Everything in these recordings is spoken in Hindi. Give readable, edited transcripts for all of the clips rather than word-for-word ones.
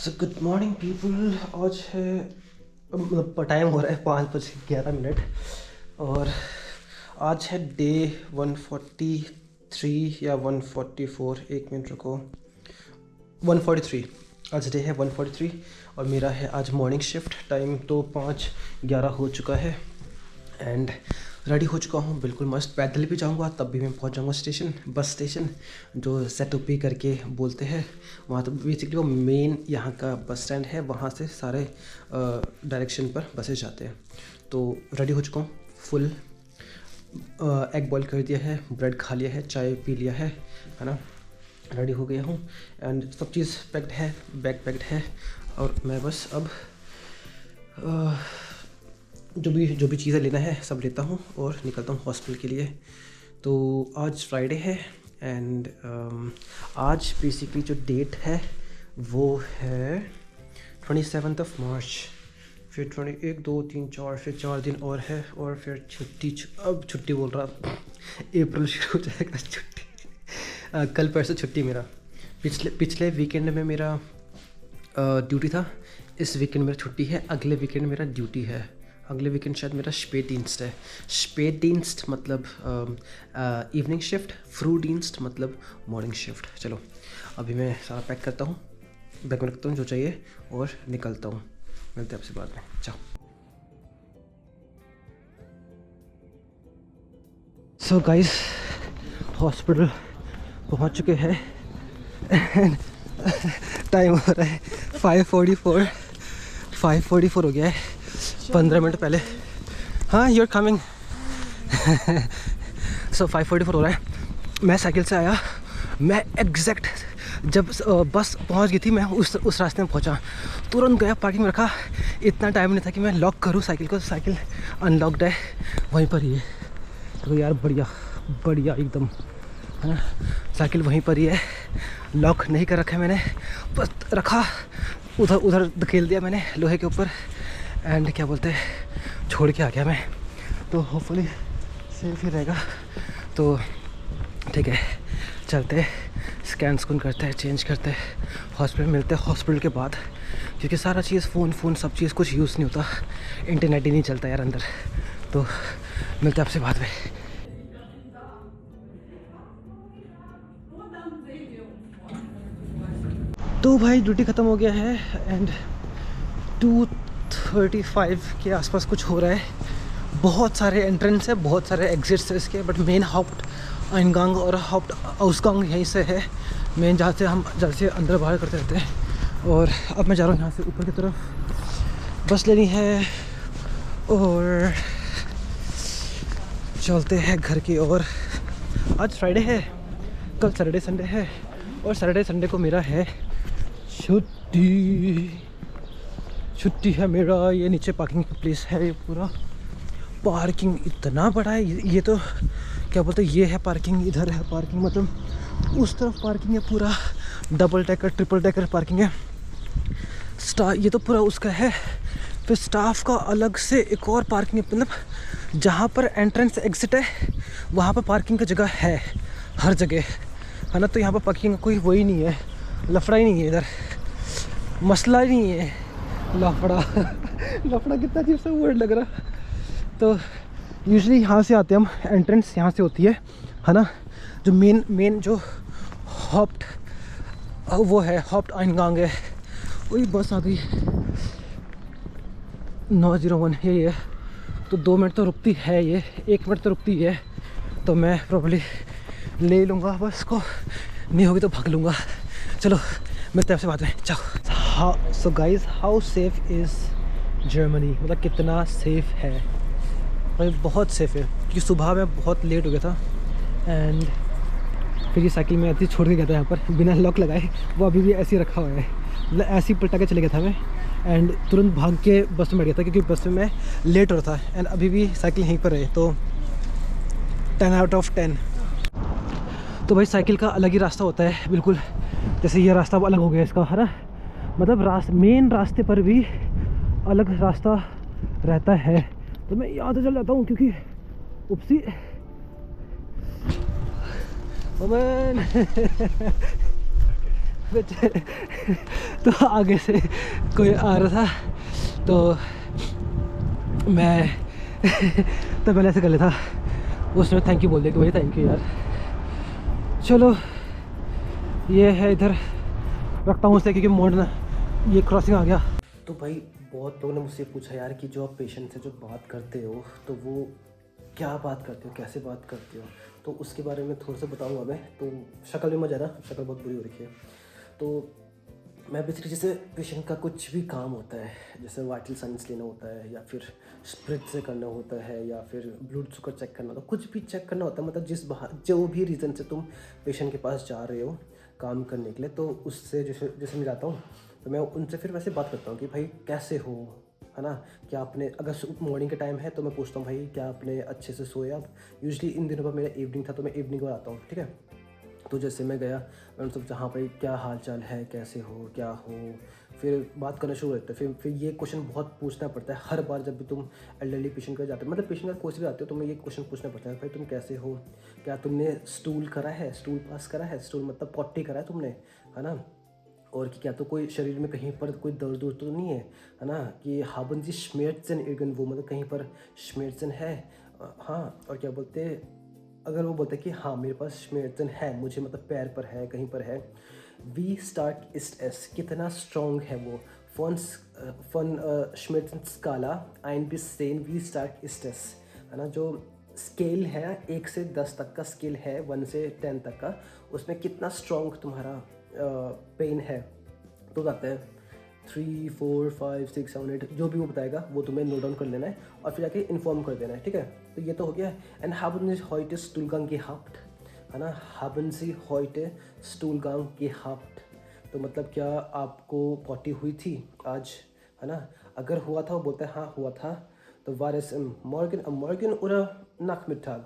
So good morning people. आज है मतलब टाइम हो रहा है 5:11 और आज है डे 143 या 144। एक मिनट रुको, 143। आज डे है 143 और मेरा है आज मॉर्निंग शिफ्ट। टाइम तो 5:11 हो चुका है एंड रेडी हो चुका हूँ। बिल्कुल मस्त। पैदल भी जाऊँगा तब भी मैं पहुँच जाऊँगा स्टेशन, बस स्टेशन जो सेटोपी करके बोलते हैं वहाँ। तो बेसिकली वो मेन यहाँ का बस स्टैंड है, वहाँ से सारे डायरेक्शन पर बसेस जाते हैं। तो रेडी हो चुका हूँ फुल। एग बॉईल कर दिया है, ब्रेड खा लिया है, चाय पी लिया है ना। रेडी हो गया हूँ एंड सब चीज़ पैक्ड है, बैग पैक्ड है और मैं बस अब जो भी चीज़ें लेना है सब लेता हूँ और निकलता हूँ हॉस्पिटल के लिए। तो आज फ्राइडे है एंड आज बेसिकली जो डेट है वो है 27 मार्च। फिर 21, 2, 3, 4 फिर 4 दिन और है और फिर छुट्टी। अब छुट्टी बोल रहा, अप्रैल शुरू हो जाएगा छुट्टी। कल परसों छुट्टी मेरा। पिछले वीकेंड में मेरा ड्यूटी था, इस वीकेंड मेरा छुट्टी है, अगले वीकेंड मेरा ड्यूटी है। अगले वीकेंड शायद मेरा स्पेडिंस्ट है। स्पेडिंस्ट मतलब इवनिंग शिफ्ट, फ्रूडिंस्ट मतलब मॉर्निंग शिफ्ट। चलो अभी मैं सारा पैक करता हूँ, बैग में रखता हूँ जो चाहिए और निकलता हूँ। मिलते हैं आपसे बाद में। चाओ। सो गाइस, हॉस्पिटल पहुँच चुके हैं। टाइम हो रहा है 5:44 हो गया है, 15 मिनट पहले। हाँ, यू आर कमिंग। सो 5:44 हो रहा है। मैं साइकिल से आया, मैं एग्जैक्ट जब बस पहुंच गई थी मैं उस रास्ते में पहुंचा, तुरंत गया पार्किंग में रखा। इतना टाइम नहीं था कि मैं लॉक करूं साइकिल को। साइकिल अनलॉक्ड है वहीं पर ही है। तो यार बढ़िया बढ़िया एकदम है ना। साइकिल वहीं पर ही है, लॉक नहीं कर रखा है मैंने, बस रखा उधर धकेल दिया मैंने लोहे के ऊपर एंड क्या बोलते हैं छोड़ के आ गया मैं। तो होपफुली सेफ ही रहेगा। तो ठीक है, चलते स्कैन करते हैं, चेंज करते हैं, हॉस्पिटल मिलते हैं हॉस्पिटल के बाद। क्योंकि सारा चीज़ फ़ोन सब चीज़ कुछ यूज़ नहीं होता, इंटरनेट ही नहीं चलता यार अंदर। तो मिलते हैं आपसे बाद में। तो भाई ड्यूटी ख़त्म हो गया है एंड 2:35 के आसपास कुछ हो रहा है। बहुत सारे एंट्रेंस है, बहुत सारे एग्जिट्स है इसके, बट मेन हाउप्ट आइनगांग और हाउप्ट आउसगांग यहीं से है मेन, जहाँ से हम जल्द से अंदर बाहर करते रहते हैं। और अब मैं जा रहा हूँ यहाँ से ऊपर की तरफ, बस लेनी है और चलते हैं घर की ओर। आज फ्राइडे है, कल सैटरडे संडे है और सैटरडे संडे को मेरा है छुट्टी है मेरा। ये नीचे पार्किंग का प्लेस है, ये पूरा पार्किंग इतना बड़ा है। ये तो क्या बोलते हैं, ये है पार्किंग, इधर है पार्किंग, मतलब उस तरफ पार्किंग है, पूरा double decker triple decker parking है। ये तो पूरा उसका है। फिर स्टाफ का अलग से एक और पार्किंग है, मतलब जहाँ पर एंट्रेंस एग्जिट है वहाँ पर पार्किंग का जगह है हर जगह, है ना। तो यहाँ पर पार्किंग का कोई वही नहीं है, लफड़ा ही नहीं है इधर, मसला ही नहीं है। लफड़ा लफड़ा कितना अजीब सा वर्ड लग रहा। तो यूजुअली यहाँ से आते हैं हम, एंट्रेंस यहाँ से होती है ना। जो मेन जो हॉप्ट वो है, हॉप्ट आइनगांग है। वही बस आ गई 9:01 यही है। तो 2 मिनट तो रुकती है, ये 1 मिनट तो रुकती है। तो मैं प्रॉब्ली ले लूँगा बस को, नहीं होगी तो भाग लूँगा। चलो मिलते हैं आपसे बात में। चाओ। हाँ, so guys, how safe is Germany, मतलब कितना सेफ़ है भाई। बहुत सेफ़ है क्योंकि सुबह में बहुत लेट हो गया था एंड फिर ये साइकिल में ऐसे छोड़ के गया था यहाँ पर बिना लॉक लगाए। वो अभी भी ऐसे ही रखा हुआ है, मतलब ऐसे ही पलटा के चले गया था मैं एंड तुरंत भाग के बस में बैठ गया था क्योंकि बस में मैं लेट हो रहा था एंड अभी भी साइकिल यहीं पर है। तो 10/10। तो भाई साइकिल का अलग ही रास्ता होता है बिल्कुल, जैसे ये रास्ता अलग हो गया इसका, है ना। मतलब मेन रास्ते पर भी अलग रास्ता रहता है। तो मैं यहाँ से चल जाता हूँ क्योंकि उपसी तो आगे से कोई आ रहा था तो मैं तो मैंने ऐसे कर लिया था, उसने थैंक यू बोल दिया कि भाई थैंक यू यार। चलो ये है इधर रखता हूँ उसे क्योंकि मोड़ ना ये क्रॉसिंग आ गया। तो भाई बहुत लोगों ने मुझसे पूछा यार कि जो आप पेशेंट से जो बात करते हो तो वो क्या बात करते हो, कैसे बात करते हो, तो उसके बारे में थोड़ा सा बताऊंगा मैं। तो शक्ल भी मत जाना, शक्ल बहुत बुरी हो रखी है। तो मैं बेसिकली जैसे पेशेंट का कुछ भी काम होता है, जैसे वाइटल साइंस लेना होता है या फिर स्प्रिट से करना होता है या फिर ब्लड शुगर चेक करना, तो कुछ भी चेक करना होता है, मतलब जो भी रीज़न से तुम पेशेंट के पास जा रहे हो काम करने के लिए, तो उससे जैसे जैसे मैं जाता हूँ तो मैं उनसे फिर वैसे बात करता हूँ कि भाई कैसे हो, है ना, क्या आपने, अगर मॉर्निंग का टाइम है तो मैं पूछता हूँ भाई क्या आपने अच्छे से सोए आप। यूजली इन दिनों पर मेरा इवनिंग था तो मैं इवनिंग को आता हूँ, ठीक है। तो जैसे मैं गया, मैं उनसे पूछा हाँ भाई क्या हाल चाल है, कैसे हो, क्या हो, फिर बात करना शुरू करते हैं। फिर ये क्वेश्चन बहुत पूछना पड़ता है हर बार जब भी तुम एल्डरली पेशेंट का जाते हो, मतलब पेशेंट का कोई भी आते हो, तुम्हें ये क्वेश्चन पूछना पड़ता है भाई तुम कैसे हो, क्या तुमने स्टूल करा है, स्टूल पास करा है, स्टूल मतलब पॉटी करा है तुमने, है ना, और कि क्या तो कोई शरीर में कहीं पर कोई दर्द उर्द तो नहीं है ना, कि haben Sie Schmerzen irgendwo, मतलब कहीं पर Schmerzen है, हाँ, और क्या बोलते हैं, अगर वो बोलते हैं कि हाँ मेरे पास Schmerzen है, मुझे मतलब पैर पर है, कहीं पर है, वी स्टार्ट इस्ट एस, कितना स्ट्रॉन्ग है वो, फन Schmerzen स्काला ein bis 10 वी स्टार्ट इस्ट एस, है ना, जो स्केल है 1 से 10 तक का स्केल है, 1 से 10 तक का, उसमें कितना स्ट्रॉन्ग तुम्हारा पेन है, तो बताते हैं 3 4 5 6 7 8 जो भी वो बताएगा वो तुम्हें नोट डाउन कर लेना है और फिर जाके इन्फॉर्म कर देना है, ठीक है। तो ये तो हो गया। And haben Sie heute Stuhlgang gehabt, है ना, haben Sie heute Stuhlgang gehabt, तो मतलब क्या आपको पॉटी हुई थी आज, है ना, अगर हुआ था वो बोलता है हाँ हुआ था, तो war es am Morgen oder Nachmittag,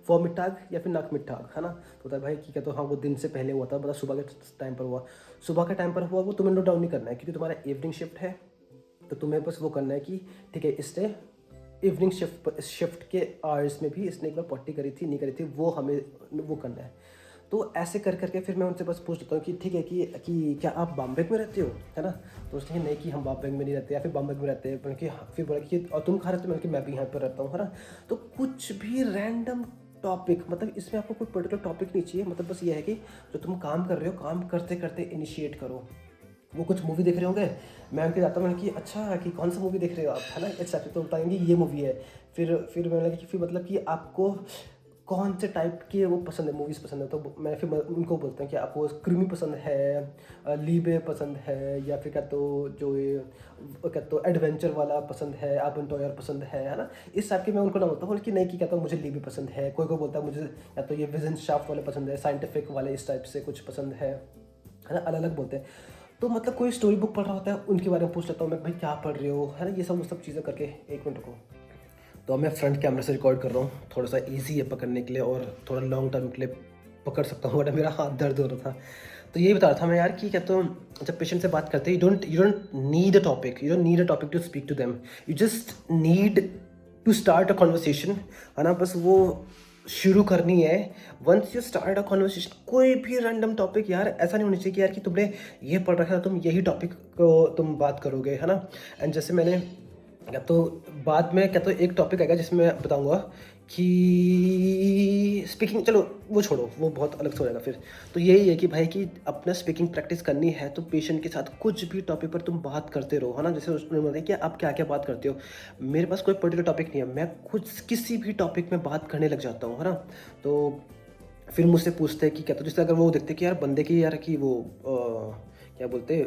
फॉर्मिटाग या फिर नाकमिटाग, है ना, तो होता है भाई ठीक है, तो हाँ वो दिन से पहले हुआ था, मतलब सुबह के टाइम पर हुआ, सुबह के टाइम पर हुआ वो तुम्हें नोट डाउन नहीं करना है क्योंकि तुम्हारा इवनिंग शिफ्ट है, तो तुम्हें बस वो करना है कि ठीक है इसने इवनिंग शिफ्ट के आवर्स में भी इसने एक बार पॉटी करी थी नहीं करी थी, वो हमें वो करना है। तो ऐसे कर करके फिर मैं उनसे बस पूछ लेता हूँ कि ठीक है कि क्या आप बॉम्बे में रहते हो, है ना, तो उसने नहीं कि हम बॉम्बे में नहीं रहते या फिर बॉम्बे में रहते हैं, क्योंकि फिर बोला कि और तुम कहाँ रहते हो, मैंने कि मैं भी यहाँ पर रहता हूँ, है ना। तो कुछ भी रैंडम टॉपिक, मतलब इसमें आपको कोई पर्टिकुलर टॉपिक नहीं चाहिए, मतलब बस ये है कि जो तुम काम कर रहे हो काम करते करते इनिशिएट करो। वो कुछ मूवी देख रहे होंगे, मैं उनके जाता हूँ कि अच्छा कि कौन सा मूवी देख रहे हो आप, है ना, इस टाइप से, तो बताएंगे ये मूवी है। फिर मैंने लगा कि फिर मतलब कि आपको कौन से टाइप के वो पसंद है, मूवीज़ पसंद है, तो मैं फिर उनको बोलता हूँ कि आपको क्रीमी पसंद है, लीबे पसंद है, या फिर क्या तो जो ये क्या तो एडवेंचर वाला पसंद है, एडवेंचर पसंद है ना, इस टाइप के मैं उनको ना बोलता हूँ कि नहीं कि कहता हूँ मुझे लीबे पसंद है, कोई बोलता है मुझे या तो ये विजन शाफ्ट वाले पसंद है, साइंटिफिक वाले इस टाइप से कुछ पसंद है ना, अलग अलग बोलते हैं। तो मतलब कोई स्टोरी बुक पढ़ रहा होता है उनके बारे में पूछ लेता हूँ मैं, भाई क्या पढ़ रहे हो, है ना, ये सब चीज़ें करके। एक मिनट रुको, तो मैं फ्रंट कैमरा से रिकॉर्ड कर रहा हूँ, थोड़ा सा इजी है पकड़ने के लिए और थोड़ा लॉन्ग टर्म के लिए पकड़ सकता हूँ, वरना मेरा हाथ दर्द हो रहा था। तो यही बता रहा था मैं यार कि क्या तो जब पेशेंट से बात करते हैं you don't need a topic to speak to them, you just need to start a conversation, है ना, बस वो शुरू करनी है। Once you start a conversation, कोई भी रैंडम टॉपिक, यार ऐसा नहीं होना चाहिए कि यार कि तुमने ये पढ़ रखा था तुम यही टॉपिक को तुम बात करोगे, है ना। एंड जैसे मैंने क्या तो बाद में क्या तो एक टॉपिक आएगा जिसमें मैं बताऊंगा कि स्पीकिंग, चलो वो छोड़ो, वो बहुत अलग से हो जाएगा फिर। तो यही है कि भाई कि अपना स्पीकिंग प्रैक्टिस करनी है तो पेशेंट के साथ कुछ भी टॉपिक पर तुम बात करते रहो, है ना। जैसे उसने बोला कि आप क्या क्या बात करते हो, मेरे पास कोई पर्टिकुलर टॉपिक नहीं है, मैं खुद किसी भी टॉपिक में बात करने लग जाता हूँ, है ना। तो फिर मुझसे पूछते हैं कि क्या, तो जैसे अगर वो देखते कि यार बंदे की यार कि वो क्या बोलते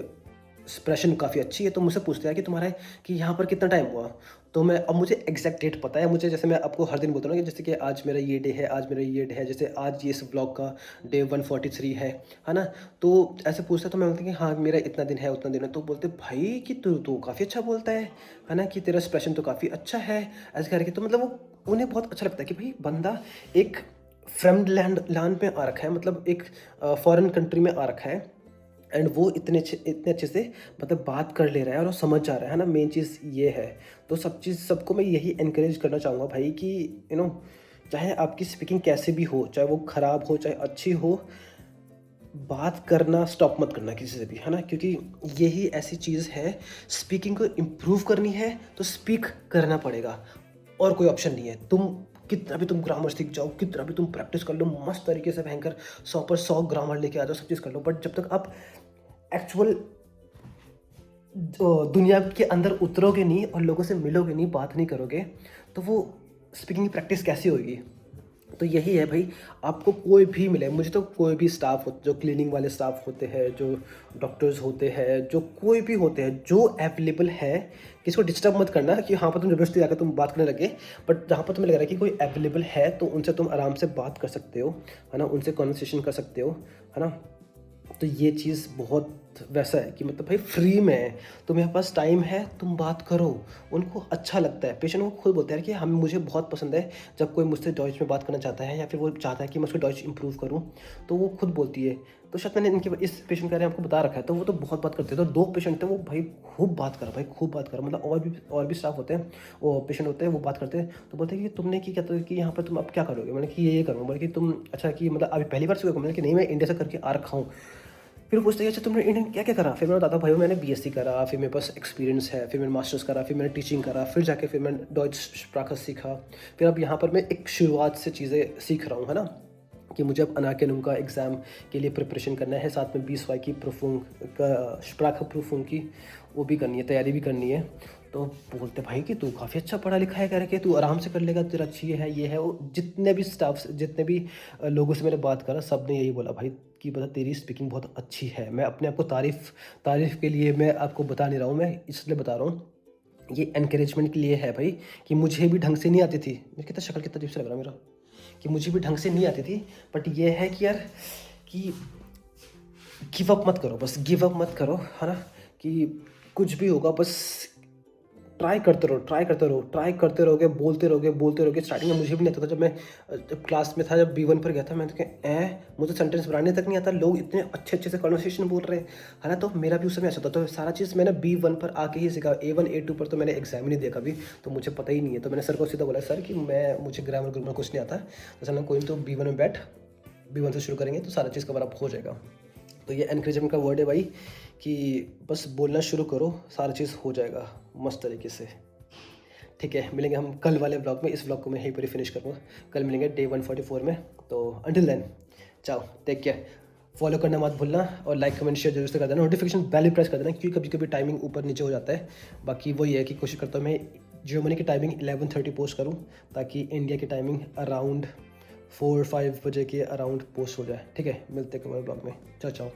एक्सप्रेशन काफ़ी अच्छी है, तो मुझसे पूछते हैं कि तुम्हारा कि यहाँ पर कितना टाइम हुआ, तो मैं अब मुझे एग्जैक्ट डेट पता है, मुझे जैसे मैं आपको हर दिन बोलता हूँ ना कि जैसे कि आज मेरा ये डे है, आज मेरा ये डे है, जैसे आज ये इस ब्लॉग का डे 143 है ना। तो ऐसे पूछता तो मैं बोलता कि हाँ मेरा इतना दिन है उतना दिन है, तो बोलते भाई कि तू काफ़ी अच्छा बोलता है ना, कि तेरा एक्सप्रेशन तो काफ़ी अच्छा है, ऐसे करके। तो मतलब वो उन्हें बहुत अच्छा लगता है कि भाई बंदा एक फ्रेंड लैंड में आ रखा है, मतलब एक फॉरेन कंट्री में आ रखा है, एंड वो इतने अच्छे से मतलब बात कर ले रहा है और वो समझ जा रहा है ना, मेन चीज़ ये है। तो सबको मैं यही इनकरेज करना चाहूँगा भाई कि चाहे आपकी स्पीकिंग कैसे भी हो, चाहे वो ख़राब हो चाहे अच्छी हो, बात करना स्टॉप मत करना किसी से भी, है ना, क्योंकि यही ऐसी चीज़ है, स्पीकिंग को इम्प्रूव करनी है तो स्पीक करना पड़ेगा, और कोई ऑप्शन नहीं है। तुम कितना भी तुम ग्रामर सीख जाओ, कितना भी तुम प्रैक्टिस कर लो, मस्त तरीके से भयंकर 100 पर 100 ग्रामर लेके आ जाओ, सब चीज़ कर लो, बट जब तक आप एक्चुअल दुनिया के अंदर उतरोगे नहीं और लोगों से मिलोगे नहीं, बात नहीं करोगे, तो वो स्पीकिंग की प्रैक्टिस कैसी होगी। तो यही है भाई, आपको कोई भी मिले, मुझे तो कोई भी स्टाफ हो, जो क्लीनिंग वाले स्टाफ होते हैं, जो डॉक्टर्स होते हैं, जो कोई भी होते हैं, जो अवेलेबल है, किसी को डिस्टर्ब मत करना कि हाँ पर तुम ज़बरदस्ती आकर तुम बात करने लगे, बट जहाँ पर तुम्हें लग रहा है कि कोई अवेलेबल है तो उनसे तुम आराम से बात कर सकते हो, है ना, उनसे कॉन्वर्सेशन कर सकते हो, है ना। तो ये चीज़ बहुत वैसा है कि मतलब भाई फ्री में है, तुम्हारे पास टाइम है, तुम बात करो, उनको अच्छा लगता है। पेशेंट को खुद बोलते हैं कि हम, मुझे बहुत पसंद है जब कोई मुझसे डॉइच में बात करना चाहता है, या फिर वो चाहता है कि मैं उसको डॉइच इंप्रूव करूँ, तो वो खुद बोलती है। तो शायद मैंने इनके इस पेशेंट के बारे में आपको बता रखा है, तो वो तो बहुत बात करते हैं। तो 2 पेशेंट थे, वो भाई खूब बात करा, भाई खूब बात करा, मतलब और भी स्टाफ होते हैं, वो पेशेंट होते हैं, वो बात करते हैं, तो बोलते हैं कि तुमने की कहते कि यहाँ पर तुम अब क्या करोगे, मैंने कि ये करूँगा, बोले कि तुम अच्छा कि मतलब अभी पहली बार सीखोगे, मैंने कि नहीं, मैं इंडिया से करके आ रखा हूँ। फिर पूछते हैं अच्छा तुमने इंडियन क्या क्या करा, फिर मैंने बताता भाई मैंने बीएससी करा, फिर मेरे पास एक्सपीरियंस है, फिर मैंने मास्टर्स करा, फिर मैंने टीचिंग करा, फिर जाके फिर मैंने डॉइच स्प्राखा सीखा, फिर अब यहाँ पर मैं एक शुरुआत से चीज़ें सीख रहा हूँ, है ना, कि मुझे अब अनाकेनम का एग्ज़ाम के लिए प्रिपरेशन करना है, साथ में 20 वाई की प्रूफुंग का स्प्राखा प्रूफुंग की वो भी करनी है, तैयारी भी करनी है। तो बोलते भाई कि तू काफ़ी अच्छा पढ़ा लिखा है, करके तू आराम से कर लेगा, तेरा अच्छी है, ये है वो। जितने भी स्टाफ, जितने भी लोगों से मैंने बात करा, सब ने यही बोला भाई कि बता तेरी स्पीकिंग बहुत अच्छी है। मैं अपने आप को तारीफ़ के लिए मैं आपको बता नहीं रहा हूँ, मैं इसलिए बता रहा हूँ, ये एनकरेजमेंट के लिए है भाई, कि मुझे भी ढंग से नहीं आती थी, मैं कितना शक्ल कितना अजीब से लग रहा है मेरा, कि मुझे भी ढंग से नहीं आती थी, बट ये है कि यार कि गिव अप मत करो, बस गिव अप मत करो, है ना, कि कुछ भी होगा, बस ट्राई करते रहो, ट्राई करते रहो, ट्राई करते रहोगे, बोलते रहोगे। स्टार्टिंग में मुझे भी नहीं आता था, जब मैं जब क्लास में था, जब B1 पर गया था, मैंने कहा मुझे सेंटेंस बनाने तक नहीं आता, लोग इतने अच्छे अच्छे से कॉन्वर्सेशन बोल रहे हैं, है ना। तो मेरा भी उस समय ऐसा था, तो सारा चीज़ मैंने B1 पर आके ही सीखा। A1 A2 पर तो मैंने एग्जाम ही नहीं देखा अभी, तो मुझे पता ही नहीं है। तो मैंने सर को सीधा बोला, सर कि मुझे ग्रामर कुछ नहीं आता। तो सर ने कोई तो B1 में बैठ, B1 से शुरू करेंगे तो सारा चीज़ कवर अप हो जाएगा। तो ये एनकरेजमेंट का वर्ड है भाई, कि बस बोलना शुरू करो, सारा चीज़ हो जाएगा मस्त तरीके से। ठीक है, मिलेंगे हम कल वाले ब्लॉग में। इस ब्लॉग को मैं यहीं पर ही फिनिश करूँगा, कल मिलेंगे डे 144 में। तो अंटिल देन, चाओ, टेक केयर। फॉलो करना मत भूलना, और लाइक कमेंट शेयर जरूर से कर देना, नोटिफिकेशन बेल प्रेस कर देना, क्योंकि कभी कभी टाइमिंग ऊपर नीचे हो जाता है। बाकी वही है कि कोशिश करता हूँ मैं जियो मनी की टाइमिंग 11:30 पोस्ट करूँ, ताकि इंडिया की टाइमिंग अराउंड 4-5 बजे के अराउंड पोस्ट हो जाए। ठीक है, मिलते हैं कल ब्लॉग में, चाओ चाओ।